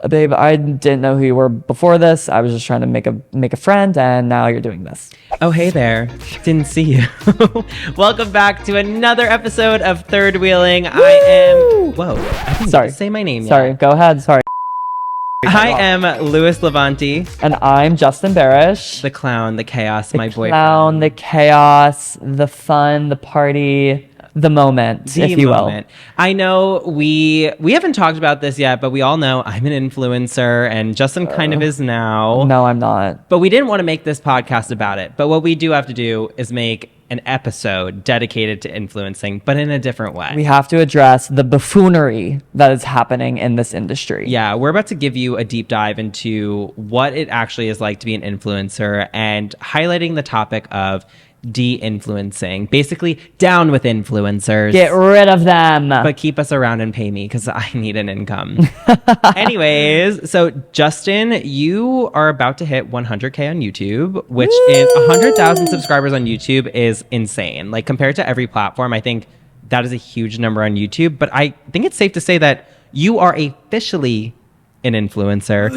Babe, I didn't know who you were before this. I was just trying to make a friend, and now you're doing this. Oh, hey there. Didn't see you. Welcome back to another episode of Third Wheeling. I am... Whoa. I didn't Sorry. get to say my name Sorry, yet. go ahead. Sorry. I am Louis Levanti. And I'm Justin Barish. The clown, the chaos, my boyfriend. The clown, the chaos, the fun, the party, the moment, if you will. I know we haven't talked about this yet, but we all know I'm an influencer, and Justin kind of is now. No, I'm not. But we didn't want to make this podcast about it. But what we do have to do is make an episode dedicated to influencing, but in a different way. We have to address the buffoonery that is happening in this industry. Yeah, we're about to give you a deep dive into what it actually is like to be an influencer and highlighting the topic of de-influencing. Basically, down with influencers. Get rid of them. But keep us around and pay me because I need an income. Anyways, so Justin, you are about to hit 100K on YouTube, which is 100,000 subscribers on YouTube is insane. Like compared to every platform, I think that is a huge number on YouTube. But I think it's safe to say that you are officially an influencer.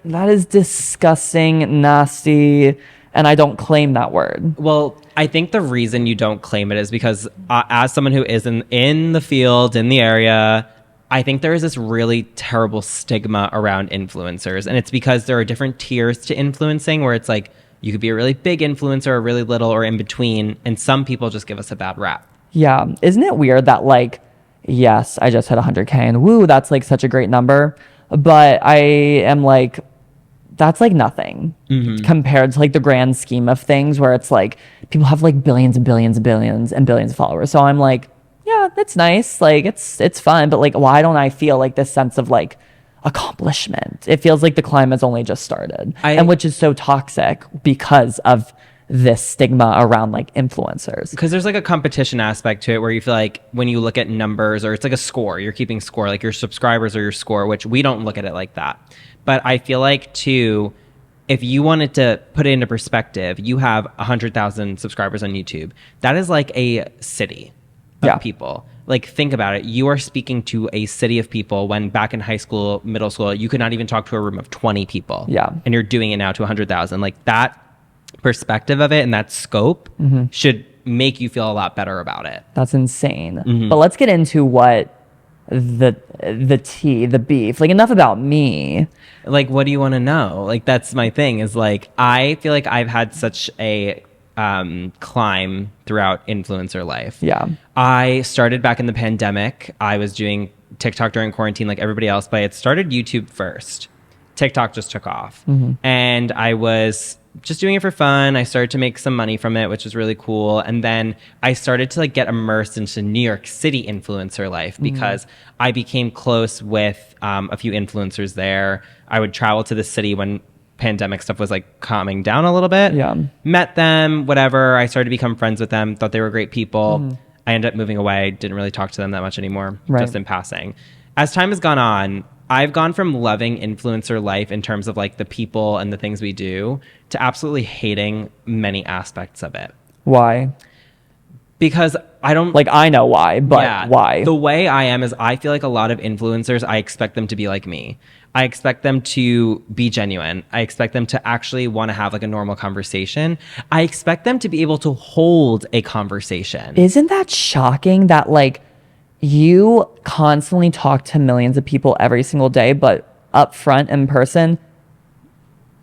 That is disgusting, nasty, and I don't claim that word. Well, I think the reason you don't claim it is because as someone who is in the field, in the area, I think there is this really terrible stigma around influencers. And it's because there are different tiers to influencing where it's like you could be a really big influencer or really little or in between. And some people just give us a bad rap. Yeah. Isn't it weird that like, yes, I just hit 100K and woo, that's like such a great number. But I am like, that's like nothing compared to like the grand scheme of things where it's like people have like billions and billions and billions and billions of followers. So I'm like, yeah, that's nice. Like it's fun. But like, why don't I feel like this sense of like accomplishment? It feels like the climb has only just started and which is so toxic because of this stigma around like influencers. Because there's like a competition aspect to it where you feel like when you look at numbers or it's like a score, you're keeping score, like your subscribers or your score, which we don't look at it like that. But I feel like too, if you wanted to put it into perspective, you have 100,000 subscribers on YouTube. That is like a city of people. Like think about it. You are speaking to a city of people when back in high school, middle school, you could not even talk to a room of 20 people. Yeah. And you're doing it now to 100,000. Like that perspective of it and that scope should make you feel a lot better about it. That's insane. But let's get into what the beef. Like enough about me. Like what do you want to know? Like that's my thing is like I feel like I've had such a climb throughout influencer life. Yeah. I started back in the pandemic. I was doing TikTok during quarantine like everybody else, but I had started YouTube first. TikTok just took off. And I was just doing it for fun. I started to make some money from it, which was really cool. And then I started to like get immersed into New York City influencer life because I became close with a few influencers there. I would travel to the city when pandemic stuff was like calming down a little bit. Yeah. Met them, whatever. I started to become friends with them, thought they were great people. I ended up moving away, didn't really talk to them that much anymore, just in passing. As time has gone on, I've gone from loving influencer life in terms of like the people and the things we do to absolutely hating many aspects of it. Why? Because I don't... Like, I know why, but why? The way I am is I feel like a lot of influencers, I expect them to be like me. I expect them to be genuine. I expect them to actually want to have like a normal conversation. I expect them to be able to hold a conversation. Isn't that shocking that like you constantly talk to millions of people every single day, but up front in person,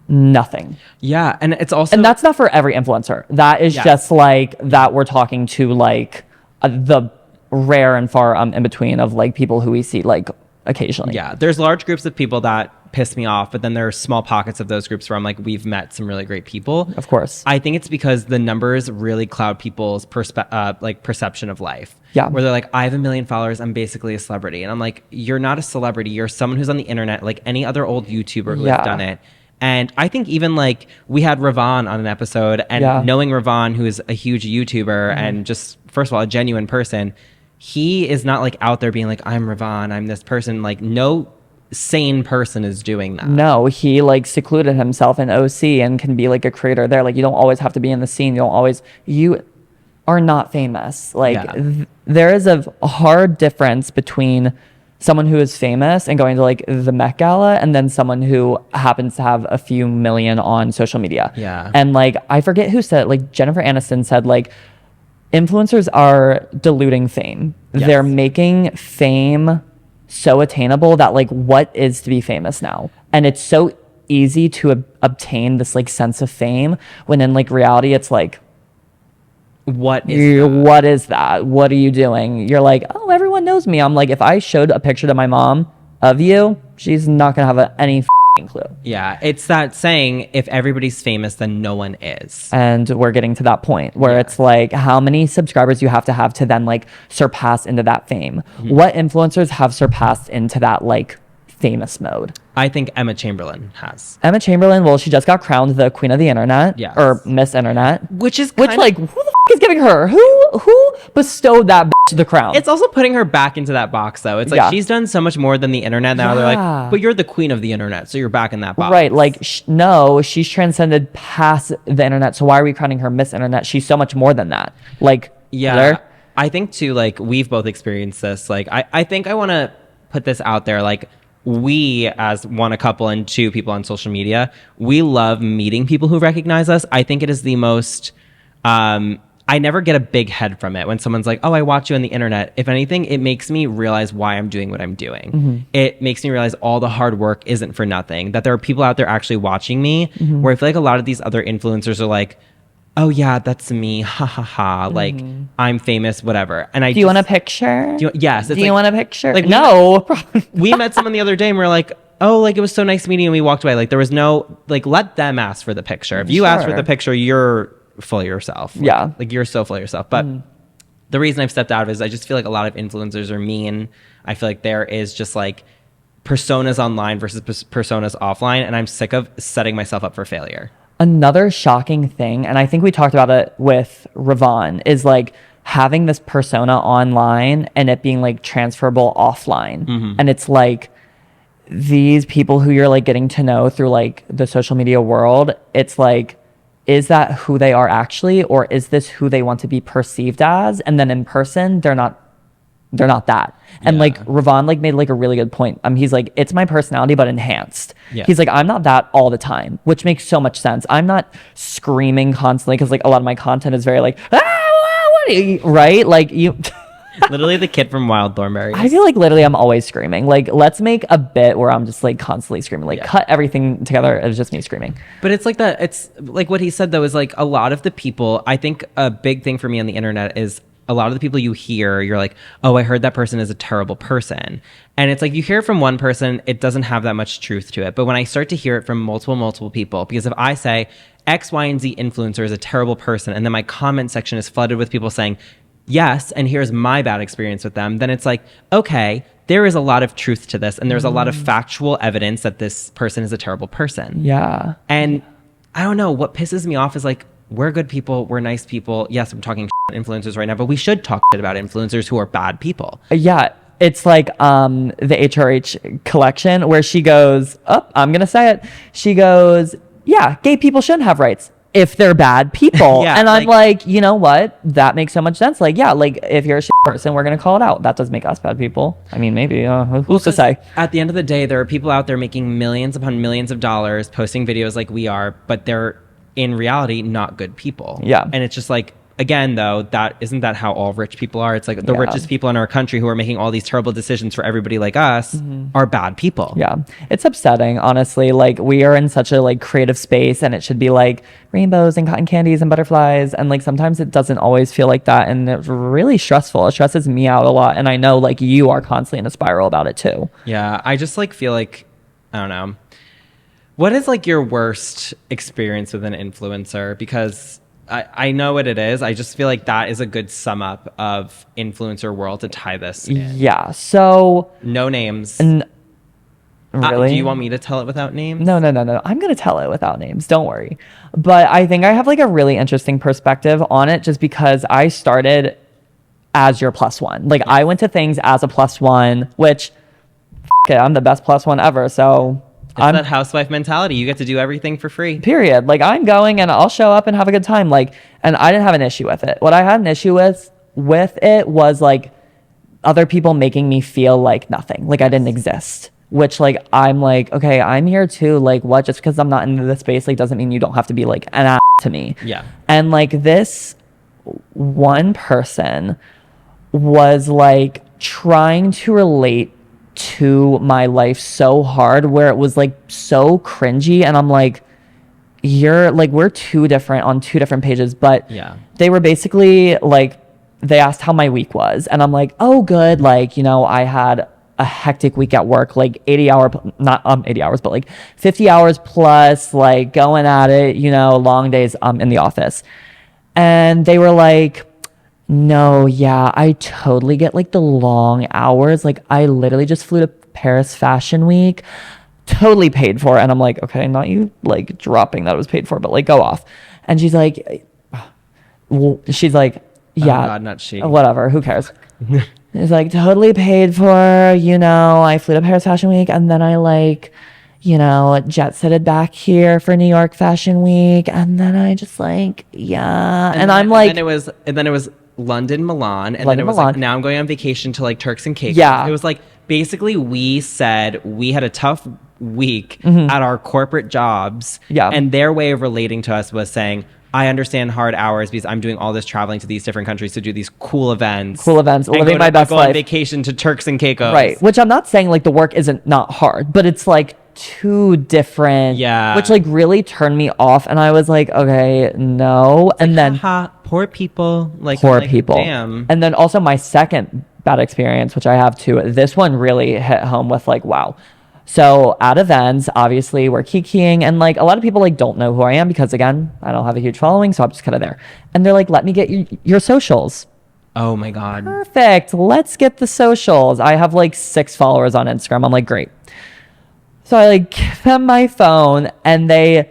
nothing? Yeah. And it's also... And that's not for every influencer. That is just like that we're talking to like the rare and far in between of like people who we see like occasionally. Yeah. There's large groups of people that piss me off, but then there are small pockets of those groups where I'm like, we've met some really great people. Of course. I think it's because the numbers really cloud people's perception of life. Yeah. Where they're like, I have 1 million followers, I'm basically a celebrity. And I'm like, you're not a celebrity. You're someone who's on the internet, like any other old YouTuber who has done it. And I think even like we had Ravon on an episode, and knowing Ravon, who is a huge YouTuber and just, first of all, a genuine person, he is not like out there being like, I'm Ravon, I'm this person. Like no sane person is doing that. No, he like secluded himself in OC and can be like a creator there. Like you don't always have to be in the scene. You are not famous. Like there is a hard difference between someone who is famous and going to like the Met Gala, and then someone who happens to have a few million on social media. Yeah. And like, I forget who said it, like Jennifer Aniston said, like, influencers are diluting fame. Yes. They're making fame so attainable that like, what is to be famous now? And it's so easy to obtain this like sense of fame, when in like reality, it's like, what is that? What are you doing? You're like, oh, everyone knows me. I'm like, if I showed a picture to my mom of you, she's not gonna have any f***ing clue. Yeah, it's that saying, if everybody's famous, then no one is. And we're getting to that point where it's like, how many subscribers you have to then like surpass into that fame. What influencers have surpassed into that like famous mode? I think Emma Chamberlain has. Emma Chamberlain, well, she just got crowned the queen of the internet. Yes. Or Miss Internet. Which like, who the f*** is giving her? Who bestowed that bitch the crown? It's also putting her back into that box, though. It's like, she's done so much more than the internet. Now they're like, but you're the queen of the internet, so you're back in that box. Right, like, no, she's transcended past the internet, so why are we crowning her Miss Internet? She's so much more than that. Like, yeah, I think, too, like, we've both experienced this. Like, I think I want to put this out there, like, we, as one, a couple, and two, people on social media, we love meeting people who recognize us. I think it is the most, I never get a big head from it when someone's like, oh, I watch you on the internet. If anything, it makes me realize why I'm doing what I'm doing. It makes me realize all the hard work isn't for nothing, that there are people out there actually watching me, where I feel like a lot of these other influencers are like, oh yeah, that's me, ha ha ha, like, I'm famous, whatever. And do you want a picture? Yes. Do you want a picture? Like, no. We met someone the other day and we're like, oh, like, it was so nice meeting you, and we walked away. Like, there was no, like, let them ask for the picture. If you ask for the picture, you're full of yourself. Like, you're so full of yourself. But the reason I've stepped out of it is I just feel like a lot of influencers are mean. I feel like there is just like personas online versus personas offline, and I'm sick of setting myself up for failure. Another shocking thing, and I think we talked about it with Ravon, is like having this persona online and it being like transferable offline. And it's like these people who you're like getting to know through like the social media world, it's like, is that who they are actually, or is this who they want to be perceived as? And then in person, they're not that. And like Ravon like made like a really good point. He's like, it's my personality but enhanced. He's like, I'm not that all the time, which makes so much sense. I'm not screaming constantly, because like a lot of my content is very like, what are you, right? Like, you Literally the kid from Wild Thornberrys. I feel like literally I'm always screaming. Like, let's make a bit where I'm just like constantly screaming. Like, cut everything together. It's just me screaming. But it's like that. It's like what he said, though, is like a lot of the people, I think a big thing for me on the internet is a lot of the people you hear, you're like, oh, I heard that person is a terrible person. And it's like, you hear it from one person, it doesn't have that much truth to it. But when I start to hear it from multiple people, because if I say X, Y, and Z influencer is a terrible person, and then my comment section is flooded with people saying, yes, and here's my bad experience with them, then it's like, okay, there is a lot of truth to this, and there's a lot of factual evidence that this person is a terrible person. Yeah. And I don't know, what pisses me off is like, we're good people, we're nice people. Yes, I'm talking shit influencers right now, but we should talk shit about influencers who are bad people. Yeah. It's like the HRH collection where she goes, I'm going to say it. She goes, yeah, gay people shouldn't have rights if they're bad people. And I'm like, you know what? That makes so much sense. Like, yeah, like if you're a shit person, we're going to call it out. That does make us bad people. I mean, maybe. Who's to say? At the end of the day, there are people out there making millions upon millions of dollars, posting videos like we are, but they're in reality not good people. Yeah. And it's just like, again, though, that isn't that how all rich people are? It's like the richest people in our country who are making all these terrible decisions for everybody like us are bad people. Yeah. It's upsetting, honestly. Like, we are in such a like creative space, and it should be like rainbows and cotton candies and butterflies. And like sometimes it doesn't always feel like that. And it's really stressful. It stresses me out a lot. And I know like you are constantly in a spiral about it too. Yeah. I just like feel like, I don't know. What is like your worst experience with an influencer? Because I know what it is. I just feel like that is a good sum up of influencer world to tie this in. Yeah. So no names. Really? Do you want me to tell it without names? No. I'm going to tell it without names. Don't worry. But I think I have like a really interesting perspective on it, just because I started as your plus one. Like, I went to things as a plus one, which I'm the best plus one ever. So it's that housewife mentality. You get to do everything for free. Period. Like, I'm going and I'll show up and have a good time. Like, and I didn't have an issue with it. What I had an issue with it was like other people making me feel like nothing, like I didn't exist. Which like I'm like, okay, I'm here too. Like what? Just because I'm not in this space, like doesn't mean you don't have to be like an ass to me. Yeah. And like this one person was like trying to relate to my life so hard, where it was like so cringy, and I'm like, you're like, we're two different on two different pages. But Yeah. they were basically like, they asked how my week was, and I'm like, oh good, like, you know, I had a hectic week at work, like not 80 hours, but like 50 hours plus, like going at it, you know, long days in the office. And they were like, no, yeah, I totally get like the long hours. Like I literally just flew to Paris Fashion Week, totally paid for. And I'm like, okay, not you like dropping that it was paid for, but like go off. And she's like, yeah, Oh God, not she. Whatever, who cares? It's like totally paid for, you know, I flew to Paris Fashion Week, and then I like, you know, jet setted back here for New York Fashion Week, and then I just like, yeah. And I'm like, and then it was London, Milan, and London, then it was Milan. like, now I'm going on vacation to like Turks and Caicos. Yeah. It was like, basically we said we had a tough week at our corporate jobs. Yeah. And their way of relating to us was saying, I understand hard hours because I'm doing all this traveling to these different countries to do these cool events. Living my best go life. on vacation to Turks and Caicos. Right. Which I'm not saying like the work isn't not hard, but it's like two different. Yeah. Which like really turned me off, and I was like, okay, no. And then poor people. Like poor people. Damn. And then also my second bad experience, which I have too. This one really hit home with like, wow. So at events, obviously we're kikiing, and like a lot of people like don't know who I am because again, I don't have a huge following, so I'm just kind of there. And they're like, let me get your socials. Oh my God. Perfect. Let's get the socials. I have like 6 followers on Instagram. I'm like, great. So I like give them my phone, and they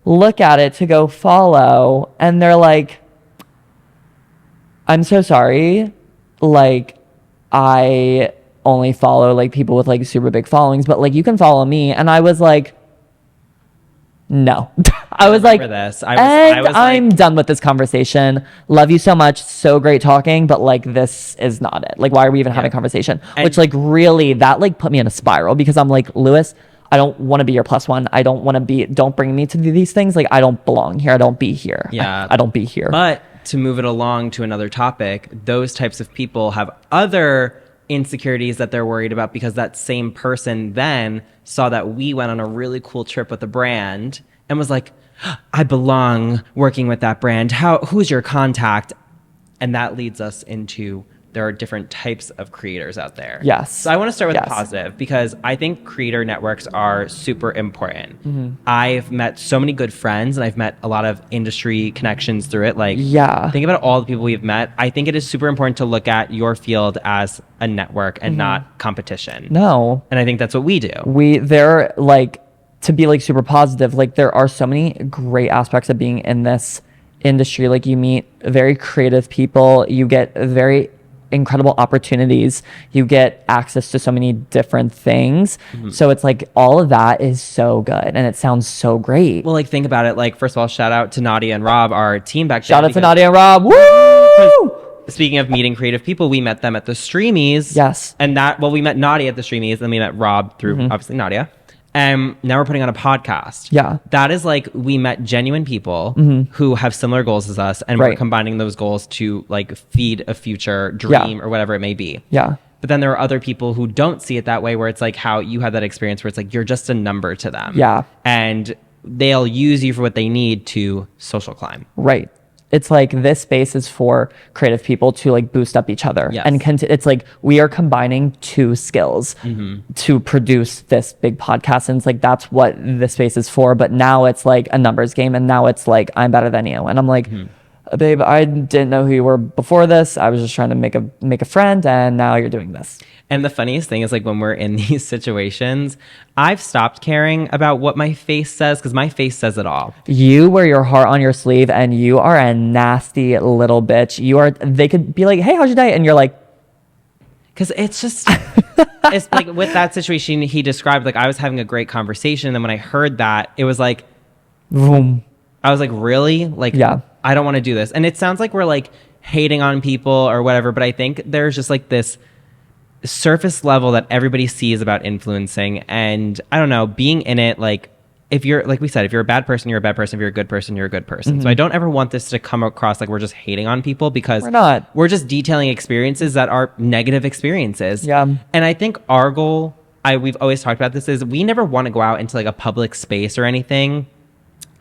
look at it to go follow, and they're like, I'm so sorry. Like, I only follow like people with like super big followings, but like you can follow me. And I was like, no. I was like, this. I'm done with this conversation. Love you so much. So great talking, but like this is not it. Like, why are we even having a conversation? Which like really that like put me in a spiral, because I'm like, Lewis, I don't want to be your plus one. Don't bring me to these things. Like I don't belong here. I don't be here. Yeah. I don't be here. But to move it along to another topic, those types of people have other insecurities that they're worried about, because that same person then saw that we went on a really cool trip with a brand and was like, I belong working with that brand. Who's your contact? And that leads us into, there are different types of creators out there. Yes. So I want to start with Yes. the positive, because I think creator networks are super important. Mm-hmm. I've met so many good friends, and I've met a lot of industry connections through it. Like, Yeah. think about all the people we've met. I think it is super important to look at your field as a network and not competition. No. And I think that's what we do. They're like, to be like super positive, like there are so many great aspects of being in this industry. Like you meet very creative people, you get very incredible opportunities, you get access to so many different things. So it's like all of that is so good, and it sounds so great. Well, like think about it. Like, first of all, shout out to Nadia and Rob, our team back there. Shout out to Nadia and Rob. Woo! Speaking of meeting creative people, we met them at the Streamies. Yes. And we met Nadia at the Streamies, and we met Rob through obviously Nadia. And now we're putting on a podcast. Yeah. That is like, we met genuine people who have similar goals as us, and we're Right. combining those goals to like feed a future dream or whatever it may be. Yeah. But then there are other people who don't see it that way, where it's like how you had that experience where it's like you're just a number to them. Yeah. And they'll use you for what they need to social climb. Right. It's like this space is for creative people to like boost up each other. Yes. And it's like we are combining 2 skills to produce this big podcast. And it's like that's what this space is for. But now it's like a numbers game, and now it's like I'm better than you. And I'm like, babe, I didn't know who you were before this. I was just trying to make a friend, and now you're doing this. And the funniest thing is, like, when we're in these situations, I've stopped caring about what my face says, because my face says it all. You wear your heart on your sleeve, and you are a nasty little bitch. They could be like, hey, how's your day? And you're like, because it's just, it's like with that situation he described, like I was having a great conversation. And then when I heard that, it was like, boom. I was like, really? Like, Yeah. I don't want to do this. And it sounds like we're like hating on people or whatever, but I think there's just like this surface level that everybody sees about influencing. And I don't know, being in it, like, if you're, like we said, if you're a bad person, you're a bad person. If you're a good person, you're a good person. So I don't ever want this to come across like we're just hating on people, because We're not. We're just detailing experiences that are negative experiences. Yeah. And I think our goal, we've always talked about this, is we never want to go out into like a public space or anything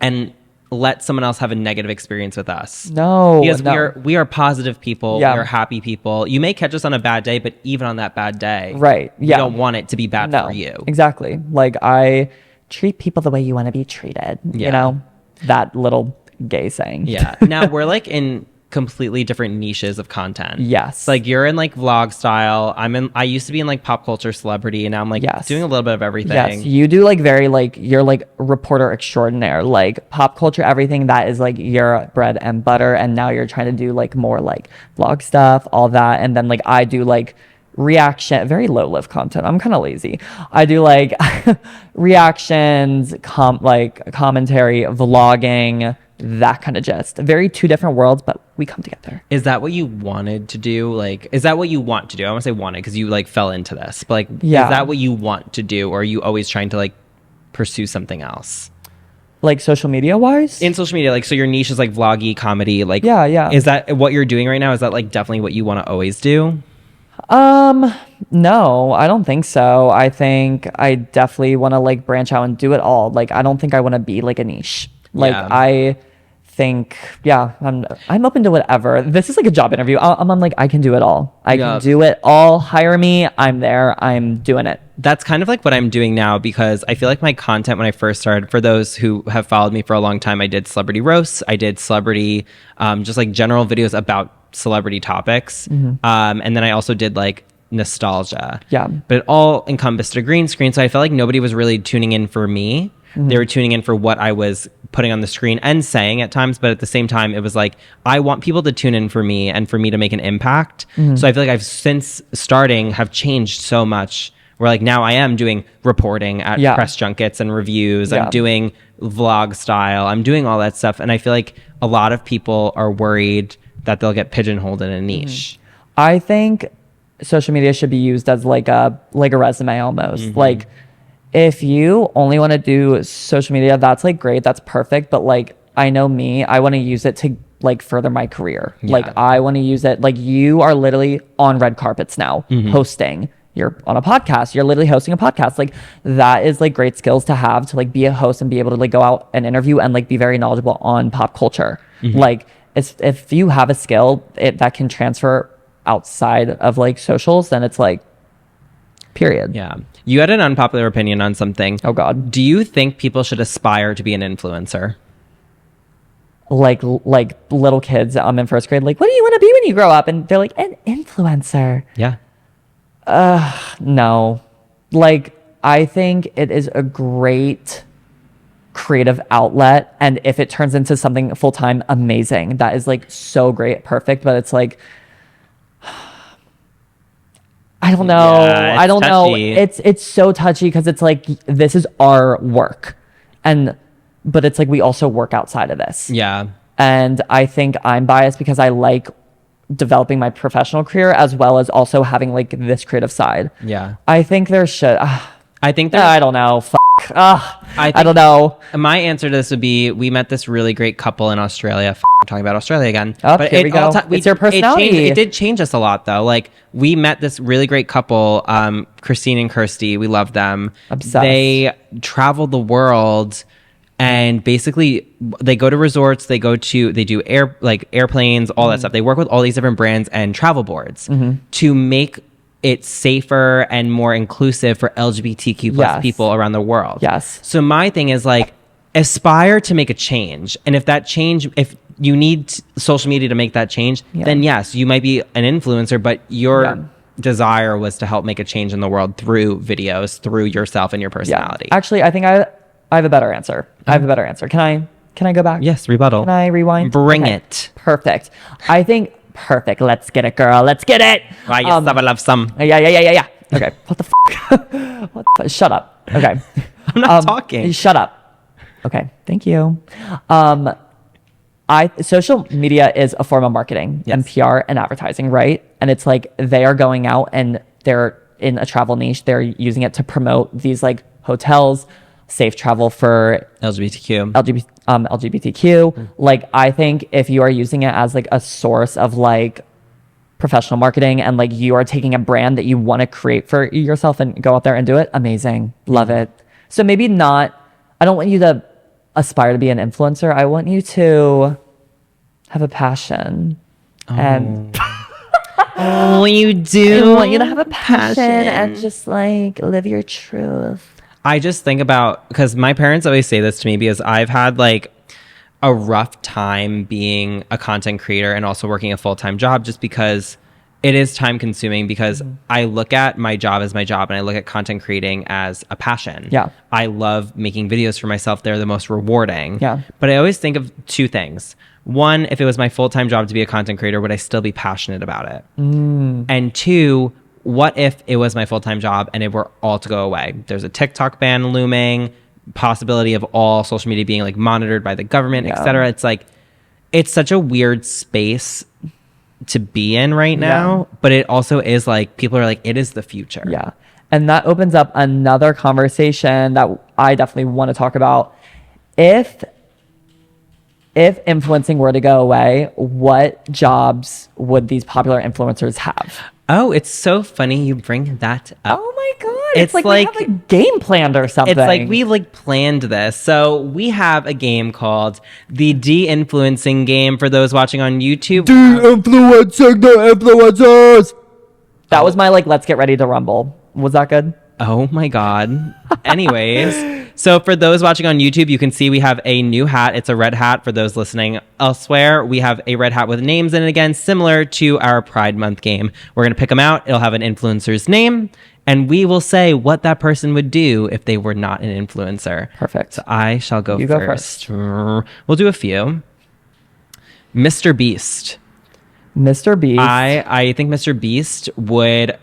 and let someone else have a negative experience with us. No. Because no. we are positive people. Yeah. We are happy people. You may catch us on a bad day, but even on that bad day, Right. we Yeah. don't want it to be bad No. for you. Exactly. Like, I treat people the way you want to be treated. Yeah. You know? That little gay saying. Yeah. Now we're like in completely different niches of content. Yes. Like you're in like vlog style. I used to be in like pop culture celebrity, and now I'm like Yes. doing a little bit of everything. Yes, you do like very like you're like reporter extraordinaire, like pop culture, everything that is like your bread and butter, and now you're trying to do like more like vlog stuff, all that, and then like I do like reaction, very low live content. I'm kind of lazy. I do like reactions, commentary, vlogging, that kind of gist. Very two different worlds, but we come together. Is that what you wanted to do? Like, is that what you want to do? I want to say wanted because you like fell into this, but like, Yeah. is that what you want to do? Or are you always trying to like pursue something else? Like social media wise? In social media, like, so your niche is like vloggy comedy. Like, Yeah. Is that what you're doing right now? Is that like definitely what you want to always do? No, I don't think so. I think I definitely want to like branch out and do it all. Like, I don't think I want to be like a niche. Like, Yeah. I think, yeah, I'm open to whatever. This is like a job interview. I'm like, I can do it all. I Yeah. can do it all. Hire me. I'm there. I'm doing it. That's kind of like what I'm doing now, because I feel like my content when I first started, for those who have followed me for a long time, I did celebrity roasts. I did celebrity, just like general videos about celebrity topics. And then I also did like nostalgia. Yeah. But it all encompassed a green screen. So I felt like nobody was really tuning in for me. They were tuning in for what I was putting on the screen and saying at times. But at the same time, it was like, I want people to tune in for me and for me to make an impact. So I feel like I've since starting have changed so much, where like now I am doing reporting at Yeah. press junkets and reviews. Yeah. I'm doing vlog style. I'm doing all that stuff. And I feel like a lot of people are worried that they'll get pigeonholed in a niche. I think social media should be used as like a resume almost. Like, if you only want to do social media, that's like great, that's perfect. But like, I know me, I want to use it to like further my career. Yeah. Like, I want to use it. Like, you are literally on red carpets now, hosting. You're on a podcast. You're literally hosting a podcast. Like, that is like great skills to have, to like be a host and be able to like go out and interview and like be very knowledgeable on pop culture. Like, if you have a skill that can transfer outside of like socials, then it's like, period. Yeah. You had an unpopular opinion on something. Oh God. Do you think people should aspire to be an influencer? Like little kids, I'm in first grade, like, what do you want to be when you grow up? And they're like, an influencer. Yeah. No. Like, I think it is a great creative outlet, and if it turns into something full-time, amazing. That is like so great, perfect. But it's like, I don't know. Yeah, I don't know. touchy. It's so touchy, because it's like, this is our work, but it's like we also work outside of this. Yeah. And I think I'm biased because I like developing my professional career as well as also having like this creative side. Yeah. I think there should. I think I don't know. I don't know. My answer to this would be, we met this really great couple in Australia. I'm talking about Australia again. Oh, here we go. It's your personality. It did change us a lot, though. Like, we met this really great couple, Christine and Kirsty. We love them. Obsessed. They travel the world, and basically they go to resorts. They do airplanes, all that stuff. They work with all these different brands and travel boards to make it safer and more inclusive for LGBTQ plus Yes. people around the world. Yes. So my thing is like, aspire to make a change. And if that change, if you need social media to make that change, then yes, you might be an influencer, but your desire was to help make a change in the world through videos, through yourself and your personality. Actually, I think I have a better answer. Can I go back? Yes, rebuttal. Can I rewind? Bring Okay. it. Perfect. I think perfect. Let's get it, girl. Let's get it. Why you I love some. Yeah. Okay. What the what the shut up. Okay. I'm not talking. Shut up. Okay. Thank you. Social media is a form of marketing and PR and advertising, right? And it's like, they are going out and they're in a travel niche. They're using it to promote these like hotels, safe travel for LGBTQ. Like, I think if you are using it as like a source of like professional marketing and like you are taking a brand that you want to create for yourself and go out there and do it, amazing. Love it. So maybe not, I don't want you to aspire to be an influencer. I want you to have a passion. And oh, you do? I want you to have a passion and just like live your truth. I just think about, because my parents always say this to me, because I've had like a rough time being a content creator and also working a full-time job, just because it is time consuming, because I look at my job as my job and I look at content creating as a passion. Yeah. I love making videos for myself. They're the most rewarding. Yeah. But I always think of two things. One, if it was my full-time job to be a content creator, would I still be passionate about it? And two, what if it was my full-time job and it were all to go away? There's a TikTok ban looming, possibility of all social media being like monitored by the government, etc. It's like, it's such a weird space to be in right now, but it also is like, people are like, it is the future. Yeah. And that opens up another conversation that I definitely want to talk about. If influencing were to go away, what jobs would these popular influencers have? Oh, it's so funny you bring that up. Oh my God. It's like like we have a game planned or something. It's like we like planned this. So we have a game called the De-Influencing Game for those watching on YouTube. De-influencing the influencers. That was my like, let's get ready to rumble. Was that good? Oh my God. Anyways, so for those watching on YouTube, you can see we have a new hat. It's a red hat. For those listening elsewhere, we have a red hat with names in it, again, similar to our Pride Month game. We're going to pick them out. It'll have an influencer's name, and we will say what that person would do if they were not an influencer. Perfect. So I shall go You first. go first. We'll do a few. Mr. Beast. Mr. Beast. I think Mr. Beast would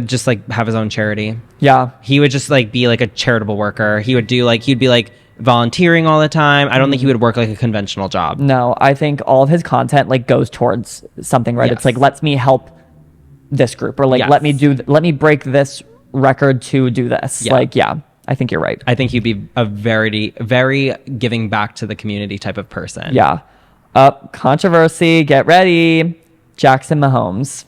just like have his own charity. Yeah. He would just like be like a charitable worker. He'd be like volunteering all the time. I don't think he would work like a conventional job. No, I think all of his content like goes towards something, right? Yes. It's like, lets me help this group, or like, Yes. let me break this record to do this. Yeah. Like, yeah, I think you're right. I think he'd be a very, very giving back to the community type of person. Yeah. Controversy. Get ready. Jackson Mahomes.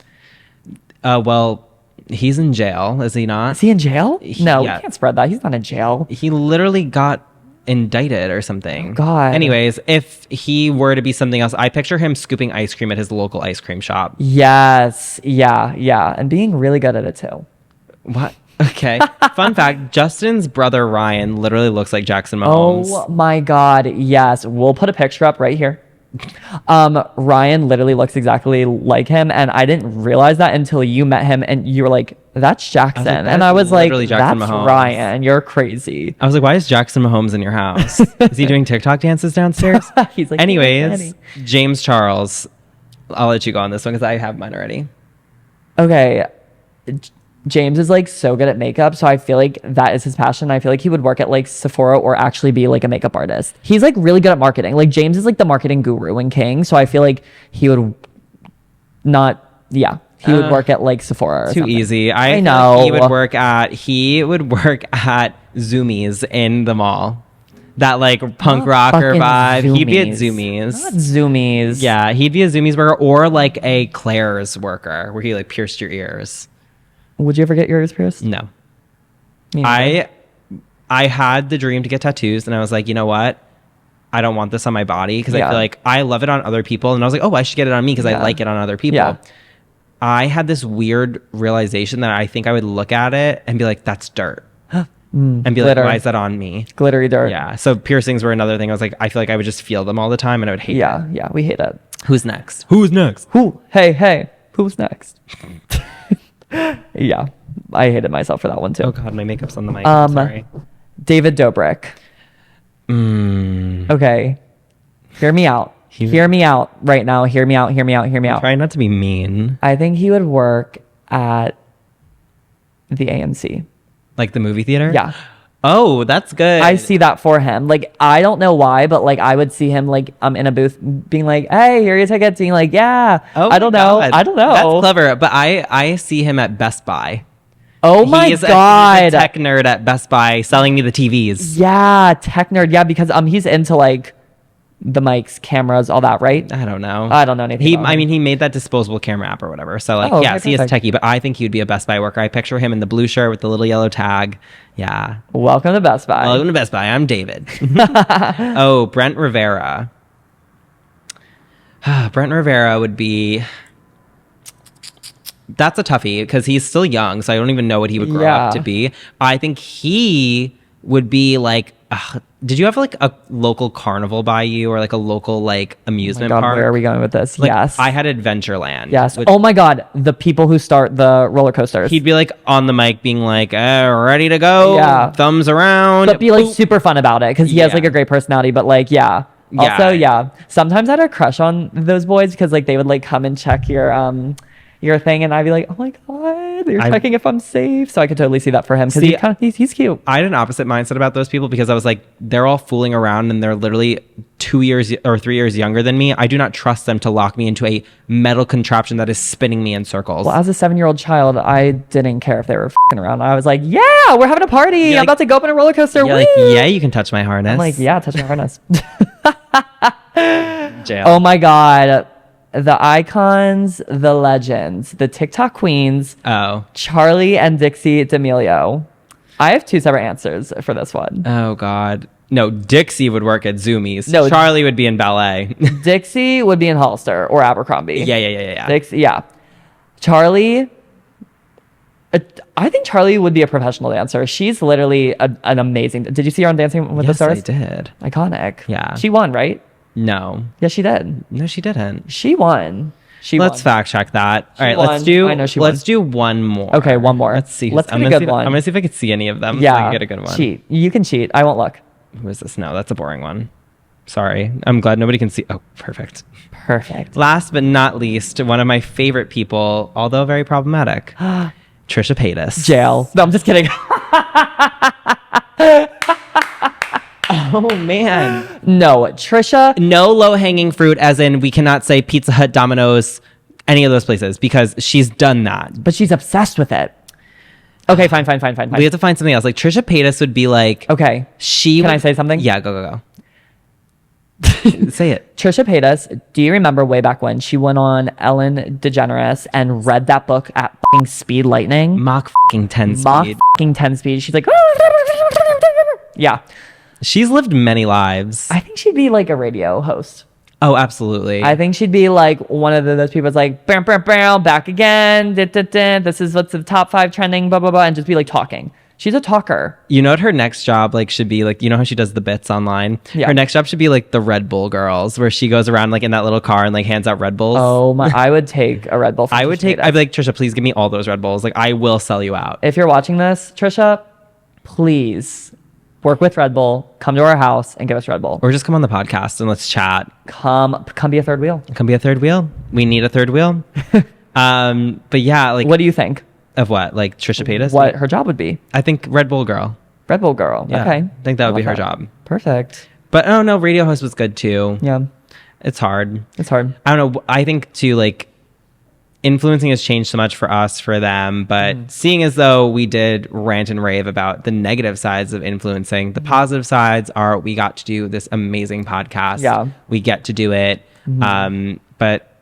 Well, he's in jail, is he not? Is he in jail? No, yeah. we can't spread that. He's not in jail. He literally got indicted or something. Oh, God. Anyways, if he were to be something else, I picture him scooping ice cream at his local ice cream shop. Yes. Yeah. Yeah. And being really good at it too. What? Okay. Fun fact, Justin's brother Ryan literally looks like Jackson Mahomes. Oh my God. Yes. We'll put a picture up right here. Ryan literally looks exactly like him, and I didn't realize that until you met him and you were like, that's Jackson. And I was like, literally that's Jackson Mahomes. Ryan. You're crazy. I was like, why is Jackson Mahomes in your house? Is he doing TikTok dances downstairs? He's like, anyways, James Charles. I'll let you go on this one because I have mine already. Okay. James is like so good at makeup, so I feel like that is his passion. I feel like he would work at like Sephora or actually be like a makeup artist. He's like really good at marketing. Like, James is like the marketing guru and king, so I feel like he would he would work at like Sephora or too something. Easy. I know. He would work at Zoomies in the mall. That like punk rocker Fucking vibe. He'd be at Zoomies. Zoomies. Not Zoomies. Yeah, he'd be a Zoomies worker or like a Claire's worker where he like pierced your ears. Would you ever get your ears pierced? No. Me neither. I had the dream to get tattoos, and I was like, you know what? I don't want this on my body because I feel like I love it on other people. And I was like, oh, I should get it on me because I like it on other people. Yeah. I had this weird realization that I think I would look at it and be like, that's dirt. And be Glitter. like, why is that on me? Glittery dirt. Yeah. So piercings were another thing. I was like, I feel like I would just feel them all the time and I would hate it. Yeah, we hate it. Who's next? Who's next? Hey, who's next? Yeah, I hated myself for that one too. Oh God, my makeup's on the mic. I'm sorry. David Dobrik. Okay, hear me out. Hear me out right now. Hear me out. Try not to be mean. I think he would work at the AMC. Like the movie theater? Yeah. Oh, that's good. I see that for him. Like, I don't know why, but like, I would see him like in a booth being like, "Hey, here are your tickets," being like, "Yeah." Oh, I don't know. God. I don't know. That's clever. But I see him at Best Buy. Oh my God. He's a tech nerd at Best Buy selling me the TVs. Yeah, tech nerd. Yeah, because he's into like the mics, cameras, all that, right? I don't know. I don't know anything. about him. He made that disposable camera app or whatever. So like, Oh, okay, yes, he is perfect. techie, but I think he would be a Best Buy worker. I picture him in the blue shirt with the little yellow tag. Yeah. Welcome to Best Buy. Welcome to Best Buy. I'm David. Oh, Brent Rivera. Brent Rivera would be. That's a toughie because he's still young, so I don't even know what he would grow up to be. I think he would be like. Did you have like a local carnival by you or like a local like amusement God, park? where are we going with this? Like, Yes. I had Adventureland. Yes. which Oh my God. The people who start the roller coasters. He'd be like on the mic being like, ready to go. Yeah. Thumbs around. But be like Boop. super fun about it because he has Yeah. like a great personality. But like, yeah. Also, yeah. Sometimes I had a crush on those boys because like they would like come and check your thing, and I'd be like, oh my God, you're checking if I'm safe. So I could totally see that for him because he's cute. I had an opposite mindset about those people because I was like, they're all fooling around and they're literally 2 years or 3 years younger than me. I do not trust them to lock me into a metal contraption that is spinning me in circles. Well, as a 7-year-old child, I didn't care if they were f***ing around. I was like, yeah, we're having a party. You're I'm like- about to go up on a roller coaster. You're Woo! like, yeah, you can touch my harness. I'm like, yeah, touch my harness. Jail. Oh my God. The icons, the legends, the TikTok queens, Oh. Charlie and Dixie D'Amelio. I have 2 separate answers for this one. Oh, God. No, Dixie would work at Zoomies. No. Charlie would be in ballet. Dixie would be in Hollister or Abercrombie. Yeah. Dixie, yeah. Charlie, I think Charlie would be a professional dancer. She's literally an amazing. Did you see her on Dancing with the Yes, I Stars? did. Iconic. Yeah. She won, right? No. Yeah, she did. No, she didn't. She won. Let's fact check that. All right, won. let's do. I know she let's won. do one more. Okay, one more. Let's see. Let's I'm get a gonna good see one. I'm gonna see if I can see any of them. So I Yeah. can get a good one. Cheat. You can cheat. I won't look. Who is this? No, that's a boring one. Sorry. I'm glad nobody can see. Oh, perfect. Perfect. Last but not least, one of my favorite people, although very problematic, Trisha Paytas. Jail. No, I'm just kidding. Oh man. No, Trisha. No low hanging fruit, as in we cannot say Pizza Hut, Domino's, any of those places because she's done that. But she's obsessed with it. Okay, fine. We have to find something else. Like Trisha Paytas would be like, Okay. Can I say something? Yeah, go. Say it. Trisha Paytas, do you remember way back when she went on Ellen DeGeneres and read that book at fucking speed lightning? Mach fucking 10 Mach speed. fucking 10 speed. She's like, yeah. She's lived many lives. I think she'd be like a radio host. Oh, absolutely. I think she'd be like one of those people that's like, bam, bam, bam, back again. This is what's the top 5 trending, blah, blah, blah. And just be like talking. She's a talker. You know what her next job like should be like? You know how she does the bits online? Yeah. Her next job should be like the Red Bull girls, where she goes around like in that little car and like hands out Red Bulls. Oh my, I would take a Red Bull. From I would Trisha take. Paytas. I'd be like, Trisha, please give me all those Red Bulls. Like, I will sell you out. If you're watching this, Trisha, please work with Red Bull. Come to our house and give us Red Bull. Or just come on the podcast and let's chat. Come be a third wheel. Come be a third wheel. We need a third wheel. But yeah, like What do you think? of what? Like Trisha Paytas? What her job would be? I think Red Bull girl. Red Bull girl. Yeah, Okay. I think that would be her Love job. Perfect. But oh no, radio host was good too. Yeah, It's hard. it's hard. I don't know. I think too, like, influencing has changed so much for us, for them, but seeing as though we did rant and rave about the negative sides of influencing, the positive sides are we got to do this amazing podcast. Yeah. We get to do it. But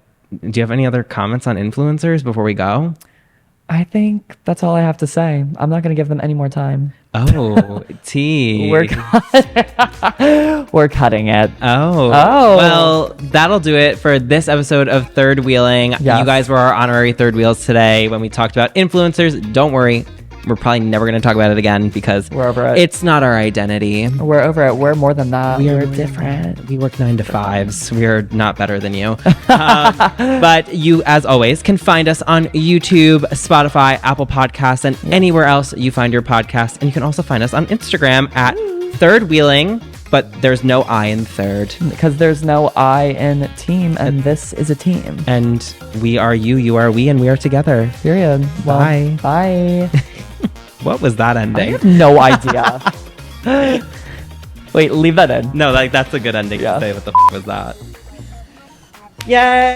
do you have any other comments on influencers before we go? I think that's all I have to say. I'm not going to give them any more time. Oh, T. We're cutting it. Oh. Oh. Well, that'll do it for this episode of Third Wheeling. Yes. You guys were our honorary third wheels today when we talked about influencers. Don't worry. We're probably never going to talk about it again because We're over it. It's not our identity. We're over it. We're more than that. We are We're more than different. We work 9 to 5s. We are not better than you. But you, as always, can find us on YouTube, Spotify, Apple Podcasts, and anywhere else you find your podcast. And you can also find us on Instagram at Third Wheeling, but there's no I in third. Because there's no I in team, and this is a team. And we are you, you are we, and we are together. Period. Well, Bye. Bye. What was that I ending? have no idea. Wait, leave that in. No, like that's a good ending Yeah. to say. What the f was that? Yay!